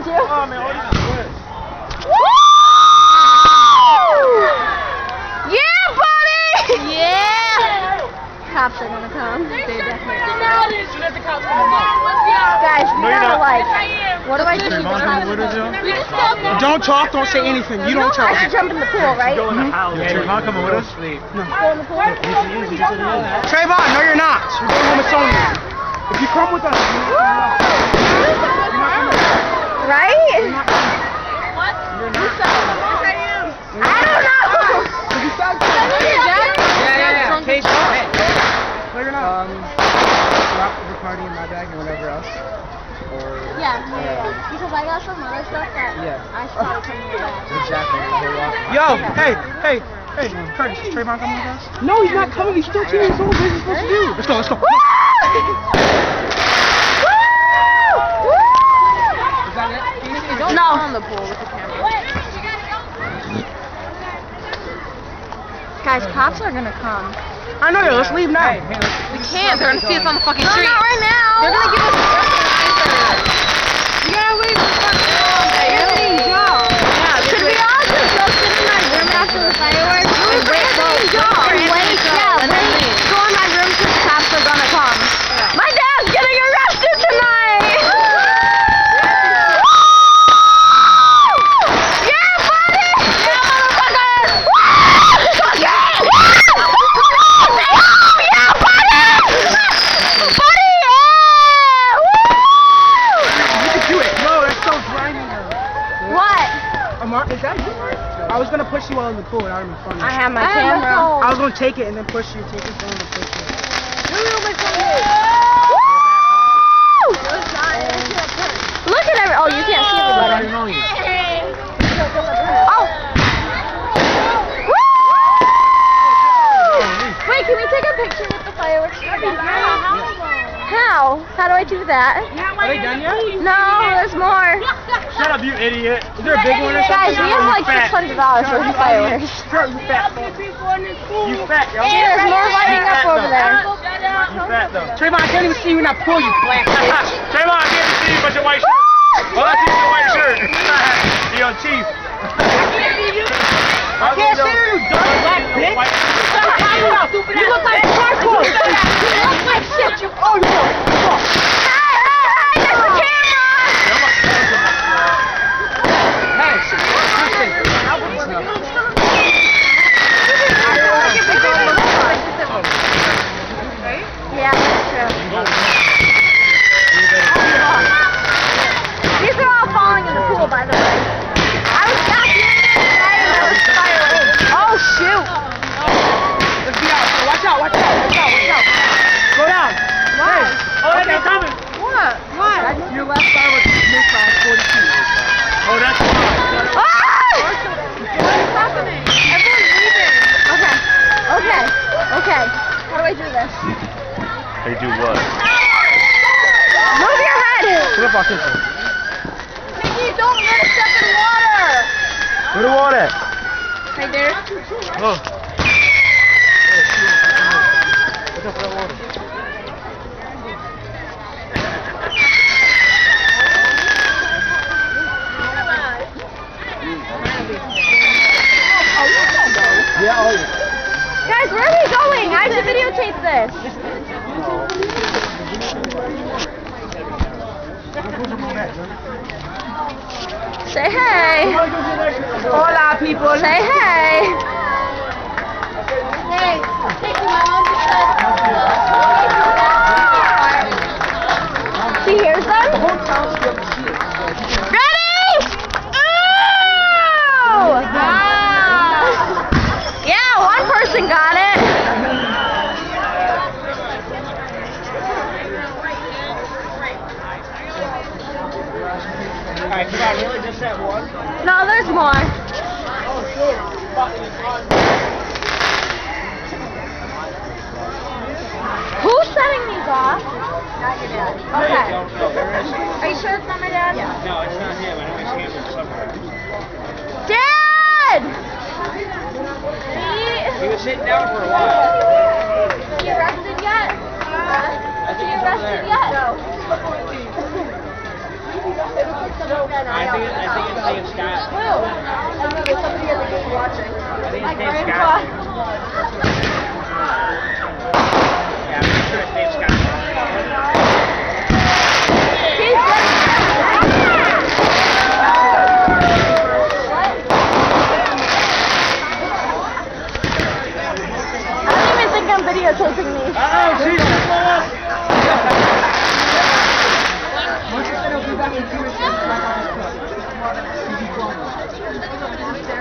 behind you. Oh, man, all these good. Yeah, buddy! Yeah! Cops are gonna come. They definitely are. Guys, we gotta like. What do I do? Don't talk, don't say anything. You don't talk. I should jump in the pool, right? Trayvon coming with us? No. Go in the pool? Trayvon, no you're not. We're going home with Sonya. If you come with us, right? What? I don't know. Yeah. Case no, you're not. Drop Bacardi in my bag and whatever else. Or Yeah. Because I got some other stuff that I should probably put in your bag. exactly. Yo, hey, Curtis, is Trayvon coming with us? No, he's not coming. He's still 2 years old. What is he supposed to do? Let's go. Is that it? No. On the pool with the camera. Guys, cops are gonna come. I know, let's leave now. We can't. They're gonna see us on the fucking No, street. not right now. They're gonna give us You gotta wait for everything go. Should we all just go sit in my room after the fireworks? And wait, go in my room because cops are gonna come. My dad's getting arrested tonight! Yeah, buddy! Yeah, motherfucker! Yeah, buddy! Buddy, yeah! You can do it. No, that's so grinding. What? Is that yours? I was gonna push you while in the pool and I would be funny. I have my camera. I was gonna take it and then push you, take your phone and push you. Look at every. Oh, you can't see everybody. Oh. Wait, can we take a picture with the fireworks? How? How do I do that? Are they done yet? No, there's more. Shut up, you idiot. Is there a big one or something? Guys, we have like $600 worth of fireworks. You fat, yo. Hey, there's more lighting up over there. You fat, though. Trayvon, I can't even see you in that pool, you black bitch. Trayvon, I can't even see you but your white shirt. Oh, I see your white shirt. You're on chief. I can't see you, you dumb black bitch. You look like charcoal. You look like shit. Oh, you know. Hey, there's the camera! Yeah, that's true. These are all falling in the pool, by the way. I was vacuuming it today and there was fireworks. Oh, shoot. Let's be out. So watch out. Go down. Why? Oh, they're coming. What? Why? Your left fireworks is missed by 40 feet. Oh, that's fine. Ah! What's happening? Everyone's leaving. Okay. How do I do this? They do what? Move your head! Put up our kitchen. Mickey, don't let us step in water. Where the water at? Right there. Oh. What's up for that water? Yeah, oh yeah. Guys, where are we going? I have to videotape this. Say hey. Hola, people. Say hey. Hey, my mom just She hears them? Ready? Ooh! Yeah, one person got it. Alright, come on, really? Just that one? No, there's more. Who's setting these off? Not your dad. Okay. Are you sure it's not my dad? Yeah. No, it's not him. I know his hands are somewhere. Dad! He was sitting down for a while. Is he arrested yet? I Is think he he's over arrested there. yet? No. Scott. I know there's somebody at the game watching. I think My it's Dave grandpa. Scott. Yeah, I'm pretty sure it's Dave Scott. I don't even think I'm videotaping me. Uh-oh, she's Once you said it'll be back in 2 minutes.